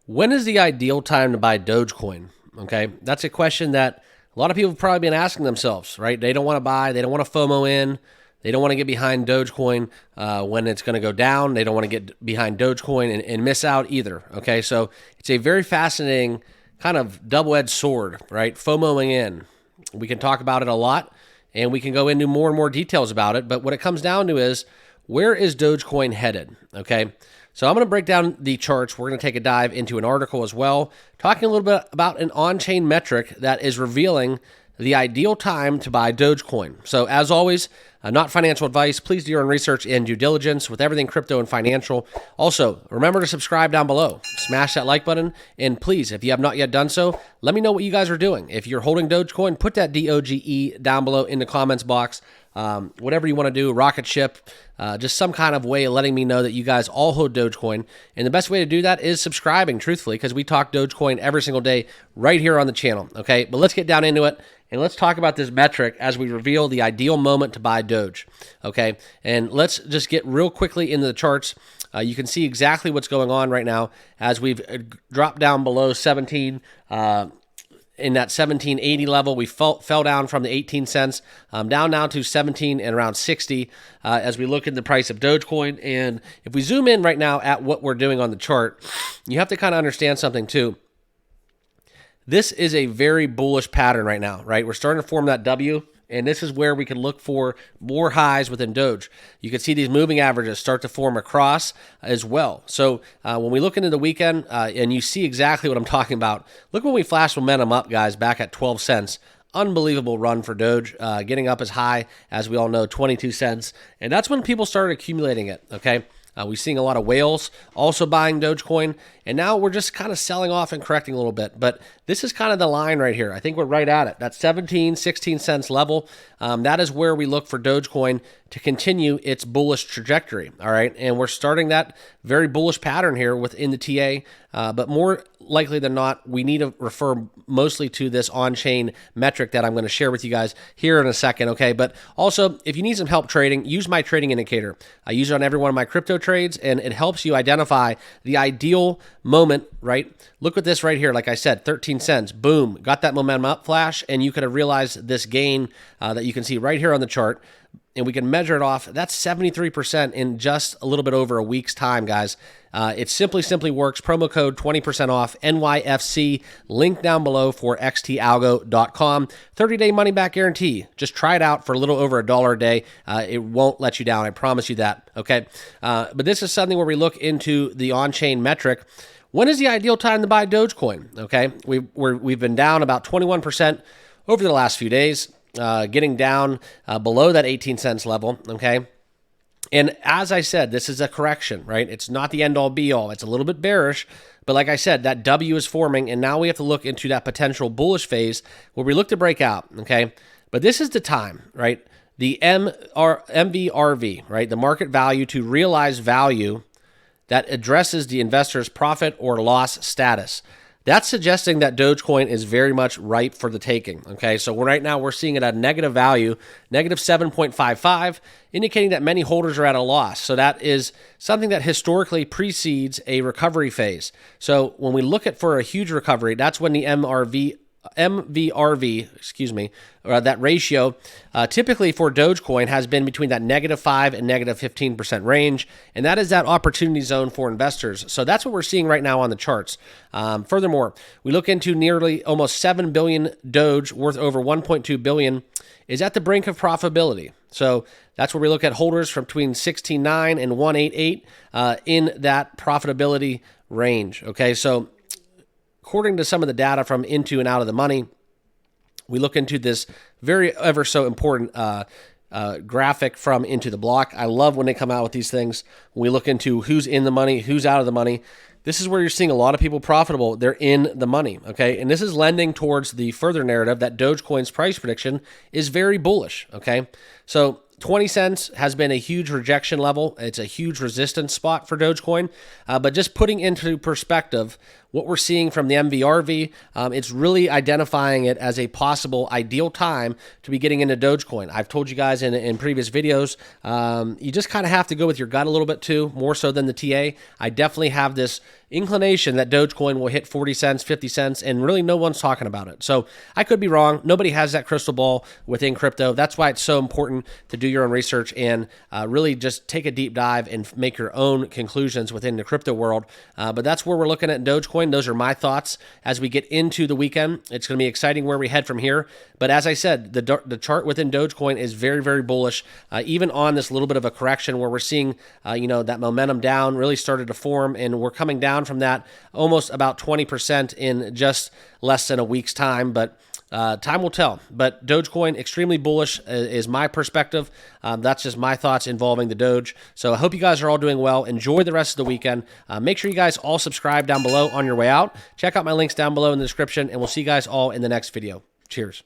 When is the ideal time to buy Dogecoin? Okay, that's a question that a lot of people have probably been asking themselves, right? They don't want to buy, they don't want to FOMO in, they don't want to get behind Dogecoin when it's going to go down. They don't want to get behind Dogecoin and miss out either. Okay, so it's a very fascinating kind of double-edged sword, right? FOMOing in. We can talk about it a lot, and we can go into more and more details about it. But what it comes down to is, where is Dogecoin headed? Okay. So I'm going to break down the charts. We're going to take a dive into an article as well, talking a little bit about an on-chain metric that is revealing the ideal time to buy Dogecoin. So as always, not financial advice. Please do your own research and due diligence with everything crypto and financial. Also, remember to subscribe down below. Smash that like button. And please, if you have not yet done so, let me know what you guys are doing. If you're holding Dogecoin, put that DOGE down below in the comments box. Whatever you want to do, rocket ship, just some kind of way of letting me know that you guys all hold Dogecoin. And the best way to do that is subscribing, truthfully, because we talk Dogecoin every single day right here on the channel. Okay, but let's get down into it. And let's talk about this metric as we reveal the ideal moment to buy Doge, okay? And let's just get real quickly into the charts. You can see exactly what's going on right now as we've dropped down below 17, in that 1780 level. We fell down from the 18 cents, down now to 17 and around 60 as we look at the price of Dogecoin. And if we zoom in right now at what we're doing on the chart, you have to kind of understand something too. This is a very bullish pattern right now, right? We're starting to form that W, and this is where we can look for more highs within Doge. You can see these moving averages start to form across as well. So when we look into the weekend, and you see exactly what I'm talking about, look when we flash momentum up, guys, back at 12 cents. Unbelievable run for Doge, getting up as high as we all know, 22 cents. And that's when people started accumulating it, okay? We're seeing a lot of whales also buying Dogecoin, and now we're just kind of selling off and correcting a little bit. But this is kind of the line right here. I think we're right at it. That 17, 16 cents level, that is where we look for Dogecoin to continue its bullish trajectory, all right? And we're starting that very bullish pattern here within the TA, but more likely than not, we need to refer mostly to this on-chain metric that I'm going to share with you guys here in a second, okay? But also, if you need some help trading, use my trading indicator. I use it on every one of my crypto trades, and it helps you identify the ideal moment, right? Look at this right here. Like I said, 13 cents, boom, got that momentum up flash, and you could have realized this gain that you can see right here on the chart. And we can measure it off. That's 73% in just a little bit over a week's time, guys. It simply works. Promo code 20% off, NYFC. Link down below for xtalgo.com. 30-day money-back guarantee. Just try it out for a little over $1 a day. It won't let you down. I promise you that, okay? But this is something where we look into the on-chain metric. When is the ideal time to buy Dogecoin, okay? We've been down about 21% over the last few days. Getting down below that 18 cents level, okay? And as I said, this is a correction, right? It's not the end-all, be-all. It's a little bit bearish, but like I said, that W is forming, and now we have to look into that potential bullish phase where we look to break out, okay? But this is the time, right? The MVRV, right? The market value to realize value that addresses the investor's profit or loss status. That's suggesting that Dogecoin is very much ripe for the taking, okay? So right now we're seeing it at a negative value, negative 7.55, indicating that many holders are at a loss. So that is something that historically precedes a recovery phase. So when we look at for a huge recovery, that's when the MVRV, that ratio, typically for Dogecoin has been between that -5 and -15% range, and that is that opportunity zone for investors. So that's what we're seeing right now on the charts. Furthermore, we look into nearly almost 7 billion Doge, worth over 1.2 billion, is at the brink of profitability. So that's where we look at holders from between 16.9 and 188 in that profitability range. Okay, so according to some of the data from into and out of the money, we look into this very ever so important graphic from Into the Block. I love when they come out with these things. When we look into who's in the money, who's out of the money, this is where you're seeing a lot of people profitable. They're in the money, okay? And this is lending towards the further narrative that Dogecoin's price prediction is very bullish, okay? So 20 cents has been a huge rejection level. It's a huge resistance spot for Dogecoin. But just putting into perspective, what we're seeing from the MVRV, it's really identifying it as a possible ideal time to be getting into Dogecoin. I've told you guys in previous videos, you just kind of have to go with your gut a little bit too, more so than the TA. I definitely have this inclination that Dogecoin will hit 40 cents, 50 cents, and really no one's talking about it. So I could be wrong. Nobody has that crystal ball within crypto. That's why it's so important to do your own research and really just take a deep dive and make your own conclusions within the crypto world. But that's where we're looking at Dogecoin. Those are my thoughts as we get into the weekend. It's going to be exciting where we head from here. But as I said, the chart within Dogecoin is very, very bullish, even on this little bit of a correction where we're seeing, that momentum down really started to form, and we're coming down from that almost about 20% in just less than a week's time. But time will tell. But Dogecoin, extremely bullish is my perspective. That's just my thoughts involving the Doge. So I hope you guys are all doing well. Enjoy the rest of the weekend. Make sure you guys all subscribe down below on your way out. Check out my links down below in the description, and we'll see you guys all in the next video. Cheers.